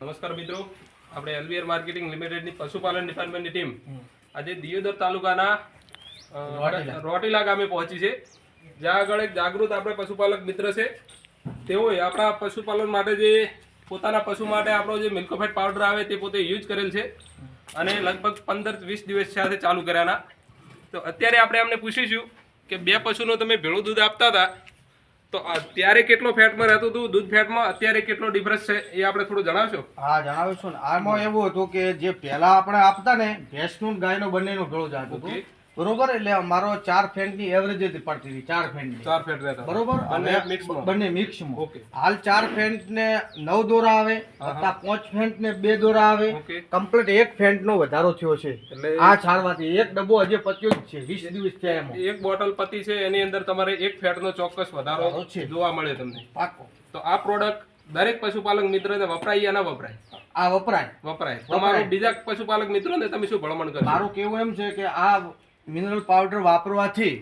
નમસ્કાર મિત્રો, આપણે એલવીઆર માર્કેટિંગ લિમિટેડની પશુપાલન ડિપાર્ટમેન્ટની ટીમ આજે દિયોદર તાલુકાના રોટીલા ગામે પહોંચી છે. જ્યાં આગળ એક જાગૃત આપણે પશુપાલક મિત્ર છે. તેઓએ આપણા પશુપાલન માટે જે પોતાના પશુ માટે આપણો જે મિલ્કોફેટ પાવડર આવે તે પોતે યુઝ કરેલ છે અને લગભગ 15-20 દિવસ સાથે ચાલુ કર્યાના. તો અત્યારે આપણે એમને પૂછીશું કે બે પશુનું તમે ભેળું દૂધ આપતા હતા તો અત્યારે કેટલો ફેટમાં રહેતું હતું દૂધ, ફેટમાં અત્યારે કેટલો ડિફરન્સ છે એ આપણે થોડું જણાવશો? હા, જણાવું છું ને. આમાં એવું હતું કે જે પહેલા આપણે આપતા ને ભેંસનું ગાયનો બંનેનું ભેળું જ આવતું હતું, બરોબર. એટલે અમારો 4 ફેંટની એવરેજ જ પડતી હતી, 4 ફેંટની 4 ફેટ રહેતા બરોબર. બંને મિક્સમાં ઓકે. હાલ 4 ફેંટ ને 9 દોરા આવે, વત્તા 5 ફેંટ ને 2 દોરા આવે, ઓકે. કમ્પ્લીટ 1 ફેંટ નો વધારો થયો છે. એટલે આ છાણવાથી એક ડબ્બો હજી પત્યો જ છે, 20 દિવસ થયા એમાં. એક બોટલ પતી છે એની અંદર તમારે 1 ફેટનો ચોક્કસ વધારો છે. જોવા મળે તમને. પાકો. તો આ પ્રોડક્ટ દરેક પશુપાલક મિત્રને વપરાય યા ના વપરાય? આ વપરાય. તમારું બીજા પશુપાલક મિત્રોને તમે શું ભલામણ કરશો? મારું કેવું એમ છે કે આ મિનરલ પાવડર વાપરવાથી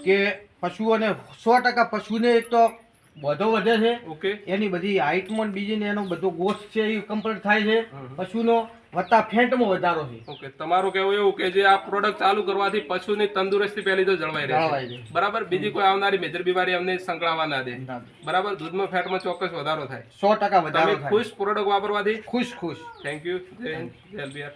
કે પશુઓને 100% પશુને એક તો વધો વધે છે. ઓકે. એની બધી હાઈટમાં બીજી ને એનો બધો ગોસ્ત છે એ કમ્પ્લીટ થાય છે પશુનો, વત્તા ફેંટમાં વધારો છે. ઓકે. તમારું કહેવું એવું કે જે આ પ્રોડક્ટ ચાલુ કરવાથી પશુની તંદુરસ્તી પહેલી તો જળવાઈ રહે છે, બરાબર. બીજી કોઈ આવનારી મેજર બીમારી અમને સંકળાવા ના દે, બરાબર. દૂધમાં ફેટમાં ચોક્કસ વધારો થાય, 100% વધારો થાય. ખુશ પ્રોડક્ટ વાપરવાથી? ખુશ. Thank you. જય હિન્દ, જય એલબીઆર.